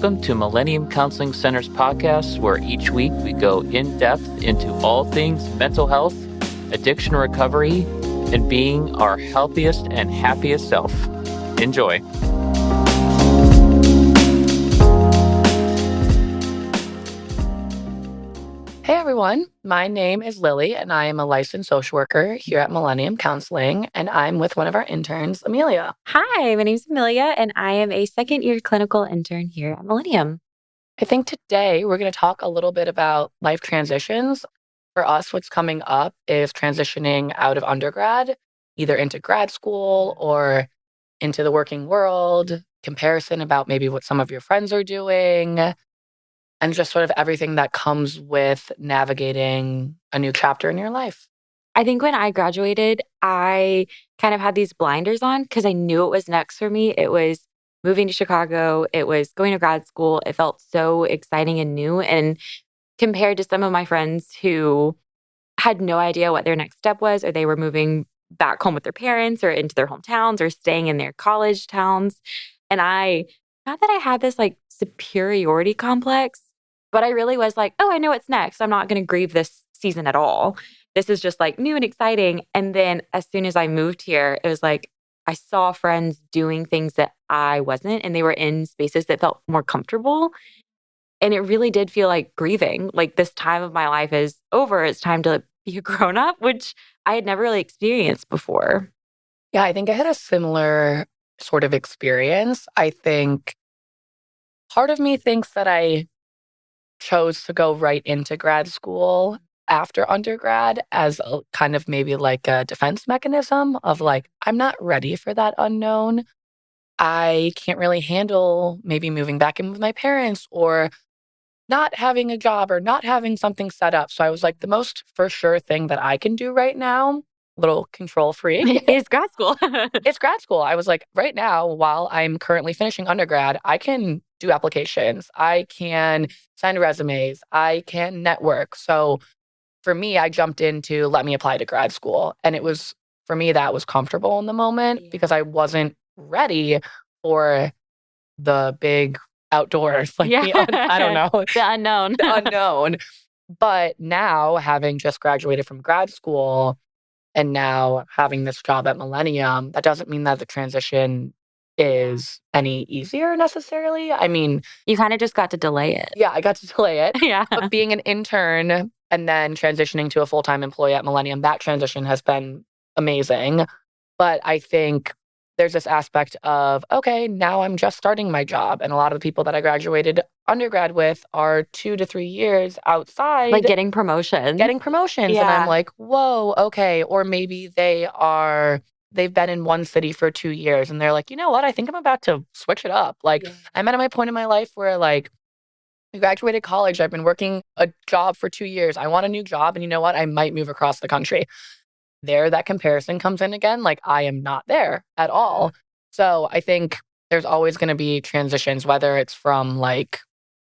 welcome to Millennium Counseling Center's podcast, where each week we go in depth into all things mental health, addiction recovery, and being our healthiest and happiest self. Enjoy. Hey everyone, my name is Lily and I am a licensed social worker here at Millennium Counseling, and I'm with one of our interns, Amelia. Hi, my name is Amelia and I am a second-year clinical intern here at Millennium. I think today we're going to talk a little bit about life transitions. For us, what's coming up is transitioning out of undergrad, either into grad school or into the working world, comparison about maybe what some of your friends are doing, and just sort of everything that comes with navigating a new chapter in your life. I think when I graduated, I kind of had these blinders on because I knew it was next for me. It was moving to Chicago. It was going to grad school. It felt so exciting and new. And compared to some of my friends who had no idea what their next step was, or they were moving back home with their parents or into their hometowns or staying in their college towns. And not that I had this like superiority complex, but I really was like, oh, I know what's next. I'm not going to grieve this season at all. This is just like new and exciting. And then as soon as I moved here, it was like I saw friends doing things that I wasn't, and they were in spaces that felt more comfortable. And it really did feel like grieving. Like this time of my life is over. It's time to be a grown up, which I had never really experienced before. Yeah, I think I had a similar sort of experience. I think part of me thinks that I chose to go right into grad school after undergrad as a kind of maybe like a defense mechanism of like, I'm not ready for that unknown. I can't really handle maybe moving back in with my parents or not having a job or not having something set up. So I was like, the most for sure thing that I can do right now, little control freak, Is grad school. it's grad school. I was like, right now, while I'm currently finishing undergrad, I can do applications. I can send resumes. I can network. So for me, I jumped into let me apply to grad school. And it was, for me, that was comfortable in the moment because I wasn't ready for the big outdoors. Like, I don't know. The unknown. The unknown. But now, having just graduated from grad school and now having this job at Millennium, that doesn't mean that the transition is any easier necessarily. I mean, You kind of just got to delay it. yeah, I got to delay it. Yeah. But being an intern and then transitioning to a full-time employee at Millennium, that transition has been amazing. But I think there's this aspect of, okay, now I'm just starting my job. And a lot of the people that I graduated undergrad with are 2 to 3 years outside. Like getting promotions. And I'm like, whoa, okay. Or maybe they've been in one city for 2 years and they're like, you know what? I think I'm about to switch it up. Like, I'm at my point in my life where like, I graduated college. I've been working a job for 2 years. I want a new job. And you know what? I might move across the country. There, that comparison comes in again. Like, I am not there at all. So I think there's always going to be transitions, whether it's from like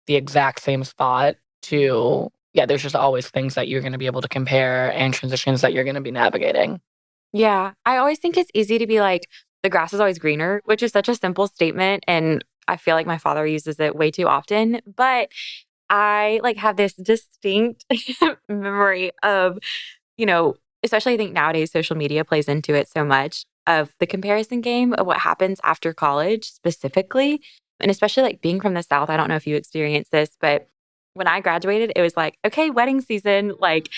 the exact same spot to, there's just always things that you're going to be able to compare and transitions that you're going to be navigating. Yeah. I always think it's easy to be like, the grass is always greener, which is such a simple statement. And I feel like my father uses it way too often. But I like have this distinct memory of, especially I think nowadays social media plays into it so much, of the comparison game of what happens after college specifically. And especially like being from the South, I don't know if you experienced this, but when I graduated, it was like, okay, wedding season. Like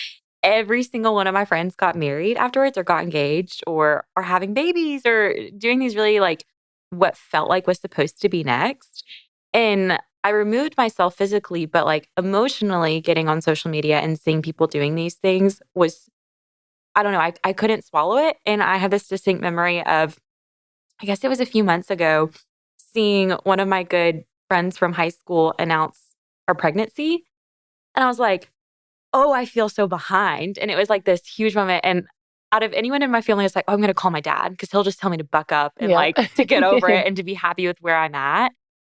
every single one of my friends got married afterwards or got engaged or are having babies or doing these really like what felt like was supposed to be next. And I removed myself physically, but like emotionally getting on social media and seeing people doing these things was, I don't know, I couldn't swallow it. And I have this distinct memory of, I guess it was a few months ago, seeing one of my good friends from high school announce our pregnancy. And I was like, oh, I feel so behind. And it was like this huge moment. And out of anyone in my family, it's like, oh, I'm going to call my dad because he'll just tell me to buck up and like to get over it and to be happy with where I'm at.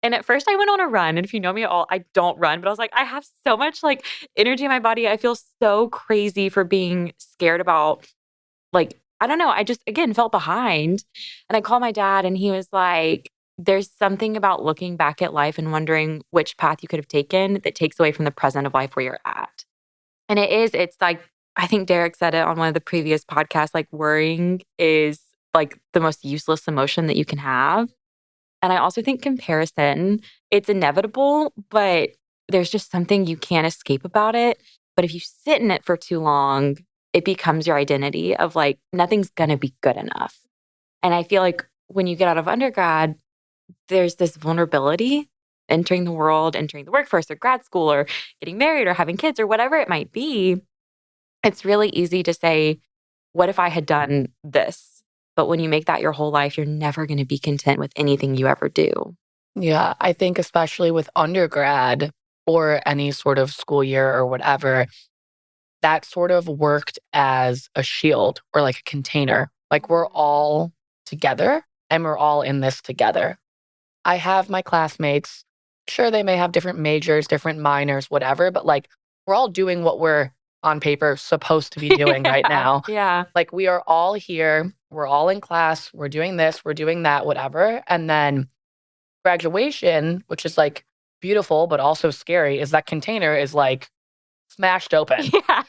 And at first I went on a run. And if you know me at all, I don't run. But I was like, I have so much like energy in my body. I feel so crazy for being scared about like, I don't know. I just, again, felt behind. And I called my dad and he was like, there's something about looking back at life and wondering which path you could have taken that takes away from the present of life where you're at. And it's like, I think Derek said it on one of the previous podcasts, like worrying is like the most useless emotion that you can have. And I also think comparison, it's inevitable, but there's just something you can't escape about it. But if you sit in it for too long, it becomes your identity of like, nothing's going to be good enough. And I feel like when you get out of undergrad, there's this vulnerability entering the world, entering the workforce or grad school or getting married or having kids or whatever it might be. It's really easy to say, what if I had done this? But when you make that your whole life, you're never going to be content with anything you ever do. Yeah, I think especially with undergrad or any sort of school year or whatever, that sort of worked as a shield or like a container. Like we're all together and we're all in this together. I have my classmates. Sure, they may have different majors, different minors, whatever, but like we're all doing what we're on paper supposed to be doing right now. Yeah. Like we are all here, we're all in class, we're doing this, we're doing that, whatever. And then graduation, which is like beautiful, but also scary, is that container is like smashed open. Yeah.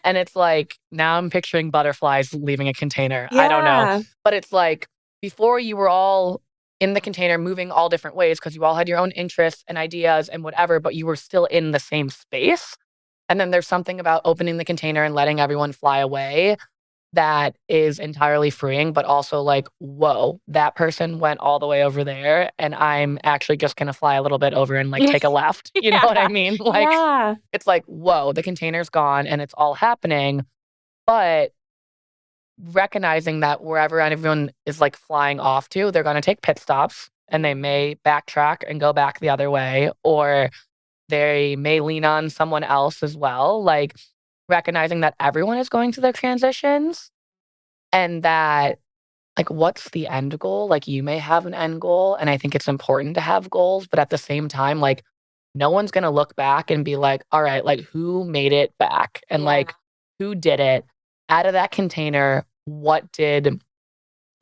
And it's like, now I'm picturing butterflies leaving a container. I don't know. But it's like, before you were all in the container moving all different ways because you all had your own interests and ideas and whatever, but you were still in the same space. And then there's something about opening the container and letting everyone fly away that is entirely freeing, but also like, whoa, that person went all the way over there and I'm actually just going to fly a little bit over and like take a left. You know what I mean? Like, it's like, whoa, the container's gone and it's all happening. But recognizing that wherever everyone is like flying off to, they're going to take pit stops and they may backtrack and go back the other way, or they may lean on someone else as well. Like recognizing that everyone is going through their transitions and that like, what's the end goal? Like you may have an end goal. And I think it's important to have goals, but at the same time, like no one's going to look back and be like, all right, like who made it back and like who did it out of that container? What did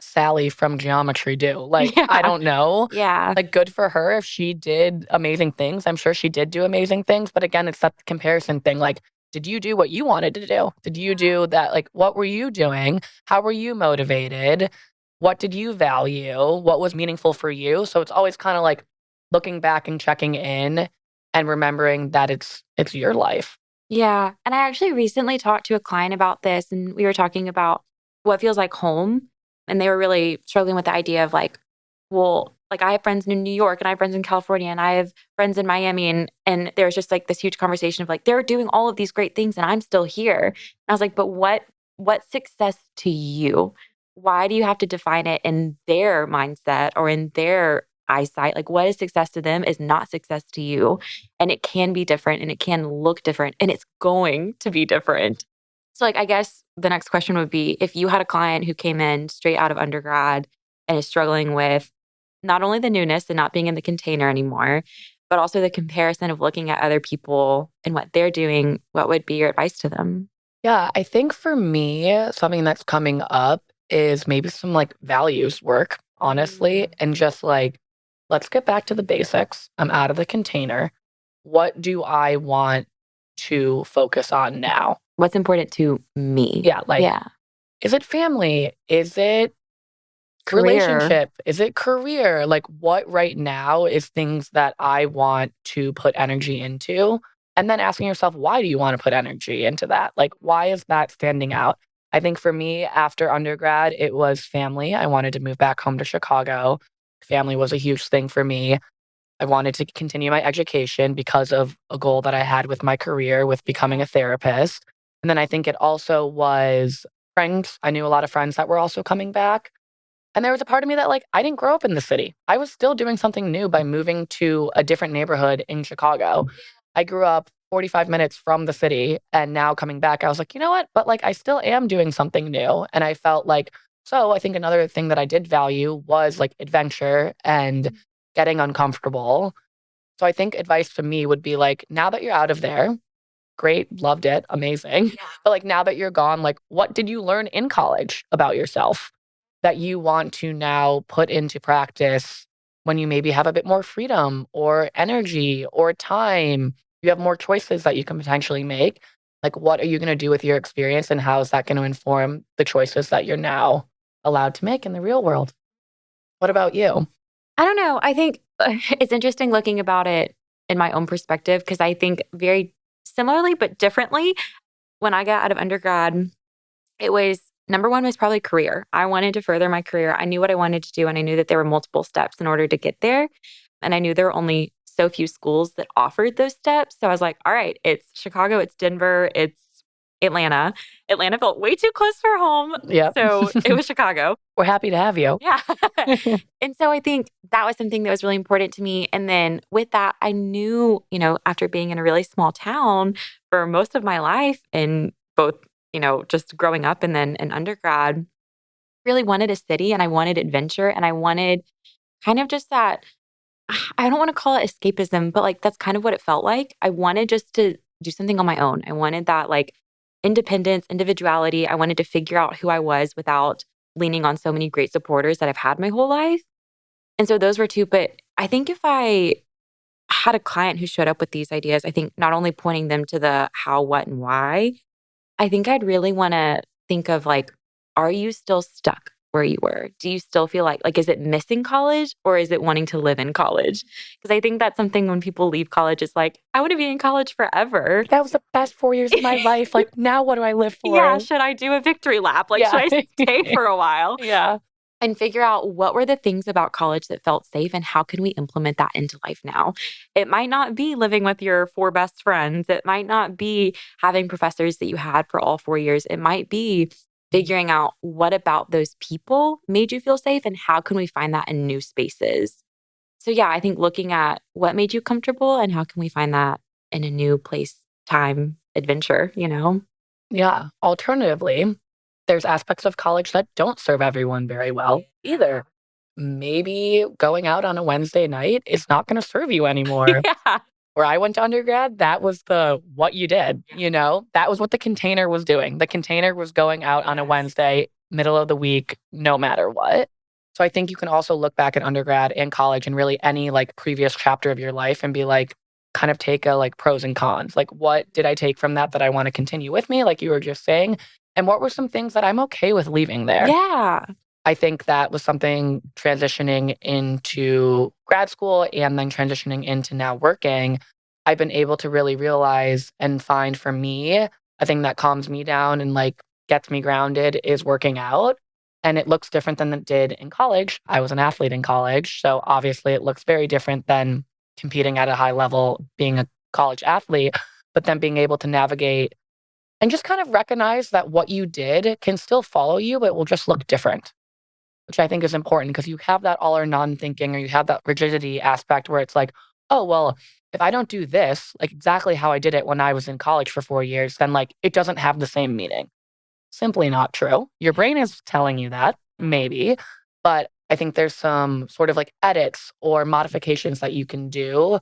Sally from geometry do? Like, I don't know. Yeah. Like, good for her if she did amazing things. I'm sure she did do amazing things. But again, it's that comparison thing. Like, did you do what you wanted to do? Did you do that? Like, what were you doing? How were you motivated? What did you value? What was meaningful for you? So it's always kind of like looking back and checking in and remembering that it's your life. Yeah. And I actually recently talked to a client about this, and we were talking about what feels like home. And they were really struggling with the idea of like, well, like I have friends in New York and I have friends in California and I have friends in Miami. And there's just like this huge conversation of like, they're doing all of these great things and I'm still here. And I was like, but what's success to you? Why do you have to define it in their mindset or in their eyesight? Like what is success to them is not success to you. And it can be different and it can look different and it's going to be different. So like, I guess the next question would be if you had a client who came in straight out of undergrad and is struggling with not only the newness and not being in the container anymore, but also the comparison of looking at other people and what they're doing, what would be your advice to them? Yeah, I think for me, something that's coming up is maybe some like values work, honestly, and just like, let's get back to the basics. I'm out of the container. What do I want to focus on now? What's important to me? Yeah, like, is it family? Is it relationship? Is it career? Like, what right now is things that I want to put energy into? And then asking yourself, why do you want to put energy into that? Like, why is that standing out? I think for me, after undergrad, it was family. I wanted to move back home to Chicago. Family was a huge thing for me. I wanted to continue my education because of a goal that I had with my career, with becoming a therapist. And then I think it also was friends. I knew a lot of friends that were also coming back. And there was a part of me that, like, I didn't grow up in the city. I was still doing something new by moving to a different neighborhood in Chicago. I grew up 45 minutes from the city. And now coming back, I was like, you know what? But like, I still am doing something new. And I felt like, so I think another thing that I did value was like adventure and getting uncomfortable. So I think advice to me would be like, now that you're out of there, great, loved it, amazing. But like now that you're gone, like what did you learn in college about yourself that you want to now put into practice when you maybe have a bit more freedom or energy or time, you have more choices that you can potentially make. Like, what are you going to do with your experience and how is that going to inform the choices that you're now allowed to make in the real world? What about you? I don't know. I think it's interesting looking about it in my own perspective because I think very similarly but differently. When I got out of undergrad, it was number one was probably career. I wanted to further my career. I knew what I wanted to do, and I knew that there were multiple steps in order to get there. And I knew there were only so few schools that offered those steps. So I was like, all right, it's Chicago, it's Denver, it's Atlanta. Atlanta felt way too close for home. Yep. So it was Chicago. We're happy to have you. Yeah. And so I think that was something that was really important to me. And then with that, I knew, after being in a really small town for most of my life and both, just growing up and then in undergrad, really wanted a city and I wanted adventure and I wanted kind of just that, I don't want to call it escapism, but like that's kind of what it felt like. I wanted just to do something on my own. I wanted that like independence, individuality. I wanted to figure out who I was without leaning on so many great supporters that I've had my whole life. And so those were two. But I think if I had a client who showed up with these ideas, I think not only pointing them to the how, what, and why, I think I'd really want to think of like, are you still stuck where you were? Do you still feel like is it missing college or is it wanting to live in college? Because I think that's something when people leave college, it's like, I want to be in college forever. That was the best 4 years of my life. Like, now what do I live for? Yeah, should I do a victory lap? Like, should I stay for a while? Yeah. And figure out what were the things about college that felt safe and how can we implement that into life now? It might not be living with your 4 best friends. It might not be having professors that you had for all 4 years. It might be figuring out what about those people made you feel safe and how can we find that in new spaces? So yeah, I think looking at what made you comfortable and how can we find that in a new place, time, adventure, Yeah. Alternatively, there's aspects of college that don't serve everyone very well either. Maybe going out on a Wednesday night is not going to serve you anymore. Yeah. Where I went to undergrad, that was what you did, That was what the container was doing. The container was going out on a Wednesday, middle of the week, no matter what. So I think you can also look back at undergrad and college and really any like previous chapter of your life and be like, kind of take a like pros and cons. Like, what did I take from that I want to continue with me, like you were just saying? And what were some things that I'm okay with leaving there? Yeah. I think that was something transitioning into grad school and then transitioning into now working. I've been able to really realize and find for me, a thing that calms me down and like gets me grounded is working out. And it looks different than it did in college. I was an athlete in college. So obviously it looks very different than competing at a high level, being a college athlete, but then being able to navigate and just kind of recognize that what you did can still follow you, but it will just look different, which I think is important because you have that all or none thinking or you have that rigidity aspect where it's like, oh, well, if I don't do this, like exactly how I did it when I was in college for 4 years, then like it doesn't have the same meaning. Simply not true. Your brain is telling you that, maybe, but I think there's some sort of like edits or modifications that you can do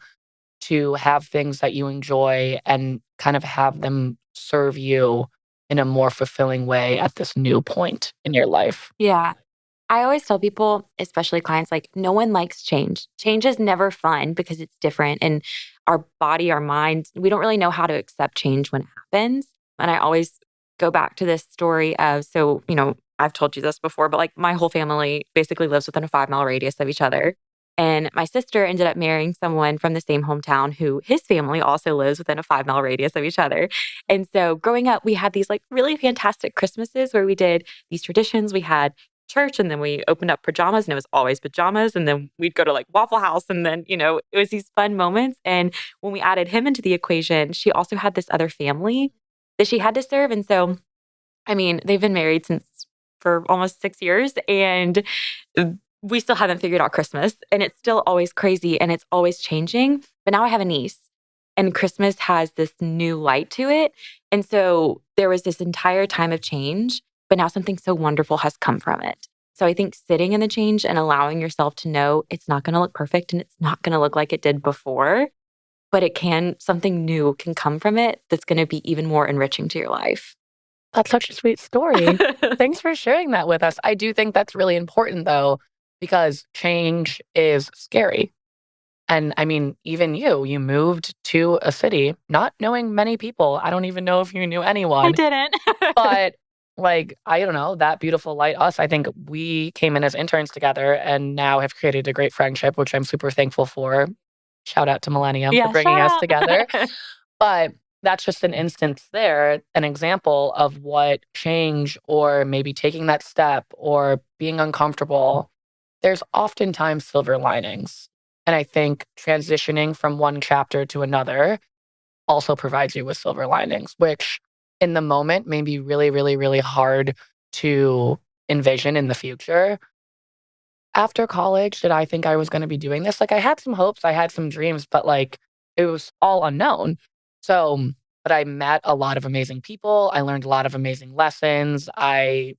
to have things that you enjoy and kind of have them serve you in a more fulfilling way at this new point in your life. Yeah. I always tell people, especially clients, like no one likes change. Change is never fun because it's different. And our body, our mind, we don't really know how to accept change when it happens. And I always go back to this story of, so, I've told you this before, but like my whole family basically lives within a 5-mile radius of each other. And my sister ended up marrying someone from the same hometown who his family also lives within a 5-mile radius of each other. And so growing up, we had these like really fantastic Christmases where we did these traditions. We had church and then we opened up pajamas and it was always pajamas. And then we'd go to like Waffle House and then, it was these fun moments. And when we added him into the equation, she also had this other family that she had to serve. And so, I mean, they've been married for almost 6 years and we still haven't figured out Christmas and it's still always crazy and it's always changing. But now I have a niece and Christmas has this new light to it. And so there was this entire time of change, but now something so wonderful has come from it. So I think sitting in the change and allowing yourself to know it's not going to look perfect and it's not going to look like it did before, but something new can come from it that's going to be even more enriching to your life. That's such a sweet story. Thanks for sharing that with us. I do think that's really important though, because change is scary. And I mean, even you moved to a city not knowing many people. I don't even know if you knew I anyone, didn't. but like, I don't know, that beautiful light us, I think we came in as interns together and now have created a great friendship, which I'm super thankful for. Shout out to Millennium for Yeah, bringing us shout together. out. But that's just an instance there, an example of what change or maybe taking that step or being uncomfortable, there's oftentimes silver linings. And I think transitioning from one chapter to another also provides you with silver linings, which in the moment may be really, really, really hard to envision in the future. After college, did I think I was going to be doing this? Like, I had some hopes, I had some dreams, but like, it was all unknown. So, but I met a lot of amazing people. I learned a lot of amazing lessons. I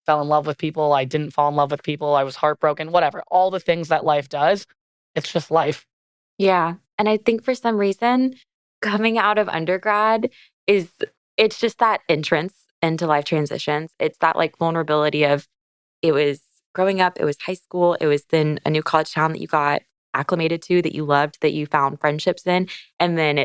fell in love with people. I didn't fall in love with people. I was heartbroken, whatever. All the things that life does. It's just life. Yeah. And I think for some reason, coming out of undergrad is it's just that entrance into life transitions. It's that like vulnerability of it was growing up, it was high school, it was then a new college town that you got acclimated to, that you loved, that you found friendships in, and then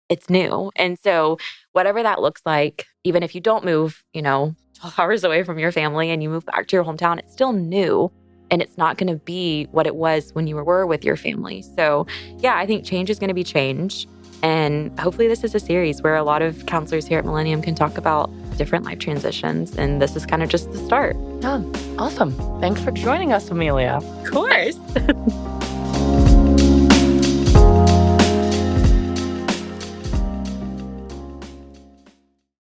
it's new. And so whatever that looks like, even if you don't move, 12 hours away from your family and you move back to your hometown, it's still new. And it's not going to be what it was when you were with your family. So, yeah, I think change is going to be change. And hopefully, this is a series where a lot of counselors here at Millennium can talk about different life transitions. And this is kind of just the start. Oh, awesome. Thanks for joining us, Amelia. Of course.